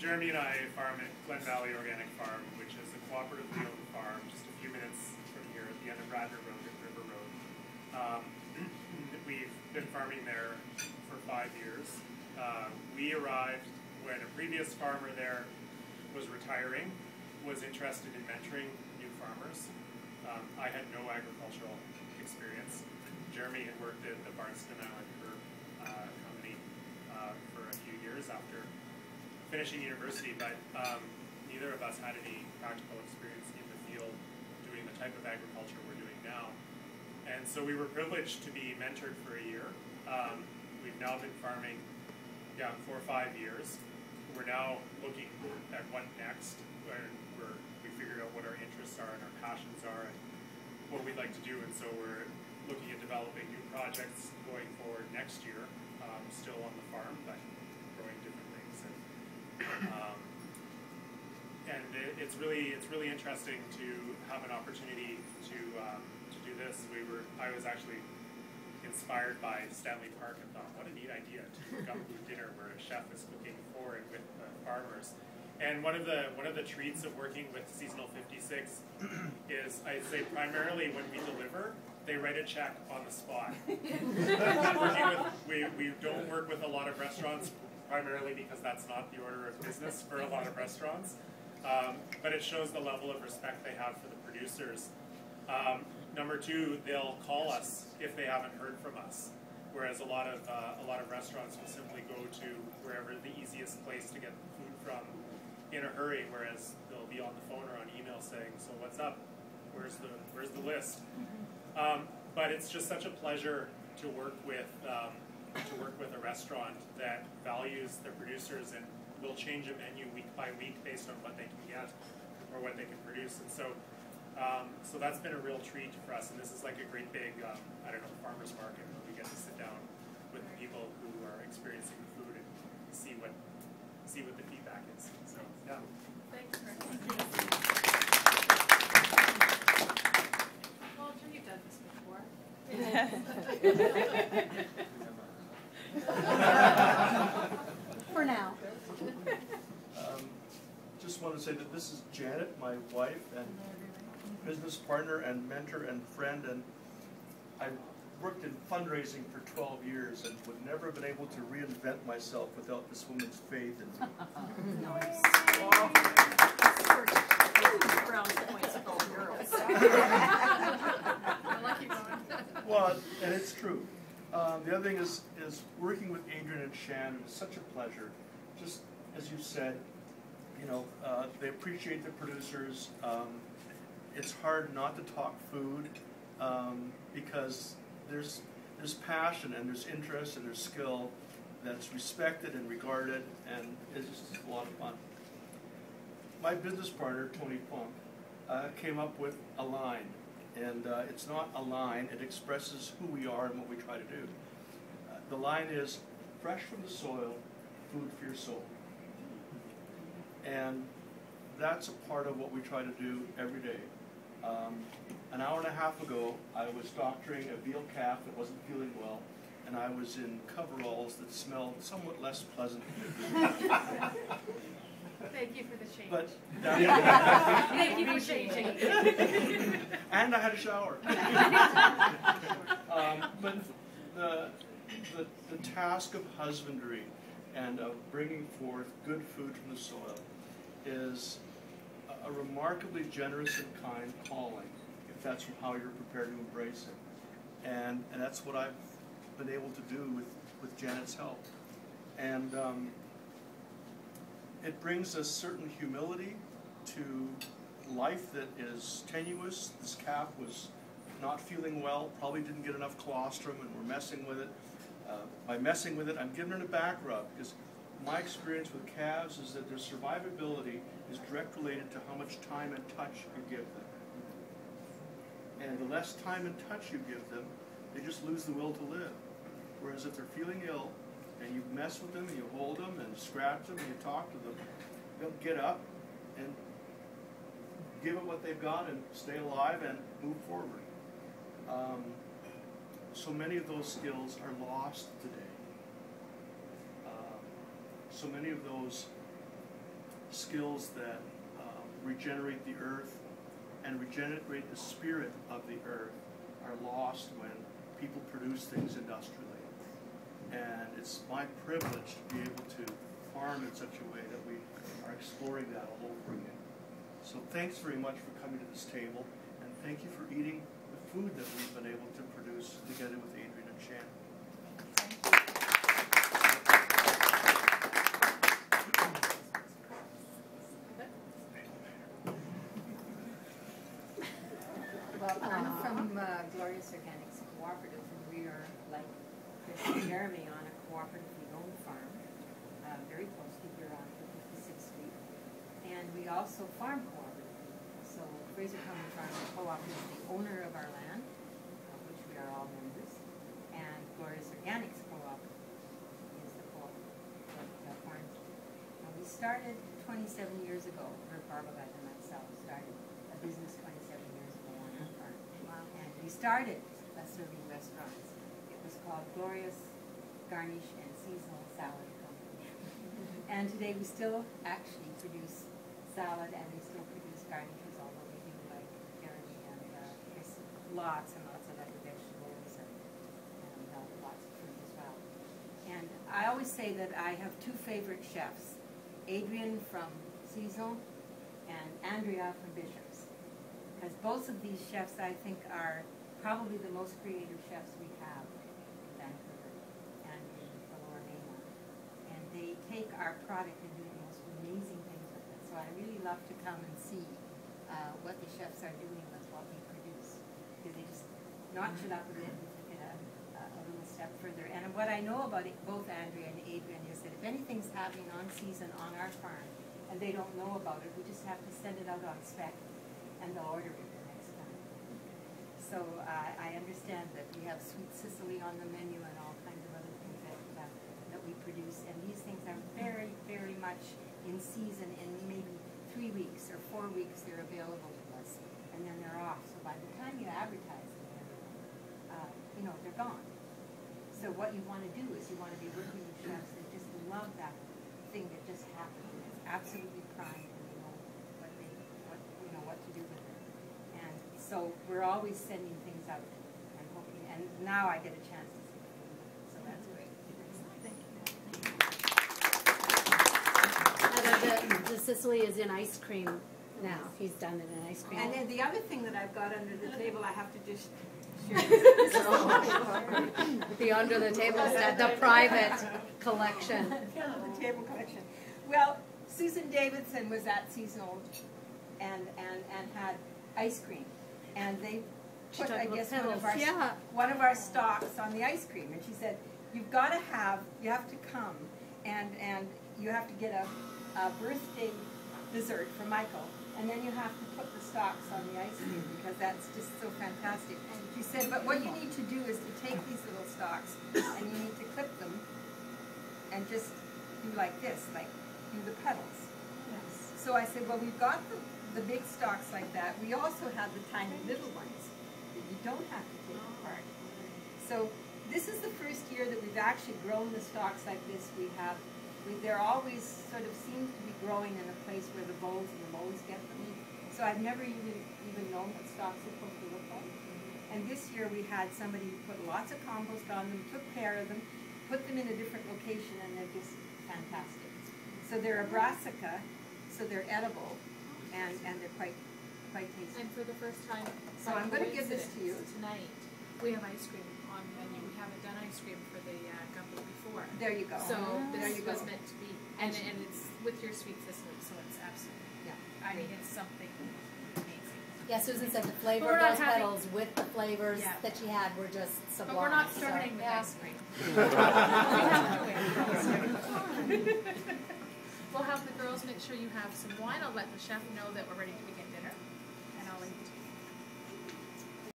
Jeremy and I farm at Glen Valley Organic Farm, which is a cooperatively owned farm just a few minutes from here at the end of Radnor Road at River Road. We've been farming there for 5 years. We arrived when a previous farmer there was retiring, was interested in mentoring new farmers. I had no agricultural experience. Jeremy had worked at the Barnston Island Herb company for a few years after finishing university, but neither of us had any practical experience in the field doing the type of agriculture we're doing now. And so we were privileged to be mentored for a year. We've now been farming 4 or 5 years. We're now looking at what next, where we figured out what our interests are and our passions are and what we'd like to do, and so we're looking at developing new projects going forward next year, still on the farm, but growing different things. And it's really interesting to have an opportunity to do this. I was actually inspired by Stanley Park and thought, what a neat idea to do a Gumboot dinner where a chef is cooking for and with farmers. And one of the treats of working with Seasonal 56 is, I'd say primarily when we deliver, they write a check on the spot. We don't work with a lot of restaurants, primarily because that's not the order of business for a lot of restaurants. But it shows the level of respect they have for the producers. Number two, they'll call us if they haven't heard from us, whereas a lot of restaurants will simply go to wherever the easiest place to get food from in a hurry, whereas they'll be on the phone or on email saying, "So what's up? Where's the list?" But it's just such a pleasure to work with a restaurant that values their producers and will change a menu week by week based on what they can get or what they can produce. And so that's been a real treat for us. And this is like a great big farmers market where we get to sit down with the people who are experiencing the food and see what the feedback is. So yeah. Thanks, Chris. Well, I'm sure you've done this before. For now. Just want to say that this is Janet, my wife and business partner and mentor and friend, and I worked in fundraising for 12 years and would never have been able to reinvent myself without this woman's faith in me. Nice. Brownie points for all girls. I like you going. Well, and it's true. The other thing is working with Adrian and Shannon is such a pleasure. Just as you said, they appreciate the producers. It's hard not to talk food because there's passion and there's interest and there's skill that's respected and regarded, and it's just a lot of fun. My business partner, Tony Plump, came up with a line, and it's not a line, it expresses who we are and what we try to do. The line is, fresh from the soil, food for your soul. And that's a part of what we try to do every day. An hour and a half ago, I was doctoring a veal calf that wasn't feeling well, and I was in coveralls that smelled somewhat less pleasant. Thank you for the change. But thank you for changing. And I had a shower. But the task of husbandry and of bringing forth good food from the soil is a remarkably generous and kind calling, if that's how you're prepared to embrace it. And that's what I've been able to do with Janet's help. And it brings a certain humility to life that is tenuous. This calf was not feeling well, probably didn't get enough colostrum, and we're messing with it. By messing with it, I'm giving it a back rub, because my experience with calves is that their survivability is direct related to how much time and touch you give them. And the less time and touch you give them, they just lose the will to live. Whereas if they're feeling ill, and you mess with them, and you hold them, and scratch them, and you talk to them, they'll get up and give it what they've got and stay alive and move forward. So many of those skills are lost today. So many of those skills that regenerate the earth and regenerate the spirit of the earth are lost when people produce things industrially. And it's my privilege to be able to farm in such a way that we are exploring that all over again. So thanks very much for coming to this table, and thank you for eating the food that we've been able to produce together with Adrian and Shannon. Well, I'm from Glorious Organics Cooperative, and we are, like Chris and Jeremy, on a cooperatively owned farm, very close to here on 56th Street. And we also farm cooperatively. So Fraser County Farm Co-op is the owner of our land, of which we are all members, and Glorious Organics Co-op is the co-op that farms. And we started 27 years ago, or Barbara and myself started a business 27 years ago on our farm. Wow. And we started serving restaurants. It was called Glorious Garnish and Seasonal Salad Company. And today we still actually produce salad, and we still produce garnishes, although we do, like Jeremy and Chris, lots and lots of other vegetables and lots of fruit as well. And I always say that I have two favorite chefs, Adrian from Seasonal and Andrea from Bishop's, because both of these chefs, I think, are probably the most creative chefs we have in Vancouver and in the Lower Mainland. And they take our product and do the most amazing things with it. So I really love to come and see what the chefs are doing with what we produce, because they just notch it up a bit and take it a little step further. And what I know about it, both Andrea and Adrian, is that if anything's happening on season on our farm and they don't know about it, we just have to send it out on spec and they'll order it. So I understand that we have sweet Sicily on the menu and all kinds of other things that we produce. And these things are very, very much in season. In maybe 3 weeks or 4 weeks, they're available to us. And then they're off. So by the time you advertise them, they're gone. So what you want to do is you want to be working with chefs that just love that thing that just happened. And it's absolutely prime, and they know what to do with it. So we're always sending things out and hoping, and now I get a chance to see it. So that's great. The Sicily is in ice cream now. He's done it in ice cream. And then the other thing that I've got under the table, I have to just The under the table set, the private collection. The table collection. Well, Susan Davidson was at Seasonal and had ice cream. And they put, I guess, one of our stocks on the ice cream. And she said, you have to come and you have to get a birthday dessert for Michael. And then you have to put the stocks on the ice cream because that's just so fantastic. And she said, but what you need to do is to take these little stocks and you need to clip them and just do like this, like do the petals. Yes. So I said, well, we've got the big stalks like that. We also have the tiny little ones that you don't have to take apart. So this is the first year that we've actually grown the stalks like this. They're always sort of seem to be growing in a place where the voles and the moles get them. So I've never even known what stalks are supposed to look like. And this year we had somebody who put lots of compost on them, took care of them, put them in a different location, and they're just fantastic. So they're a brassica, so they're edible. And they're quite tasty. And for the first time, so I'm going to give this to you tonight. We have ice cream on the menu. We haven't done ice cream for the Gumboot before. There you go. So this was meant to be, and it's with your sweet Sicily, so it's absolutely. Yeah. I mean, it's something amazing. Yeah, Susan said the flavor of those petals with the flavors that she had were just sublime. But we're not starting with ice cream. We have to wait. We'll have the girls make sure you have some wine. I'll let the chef know that we're ready to begin dinner, and I'll leave it to you.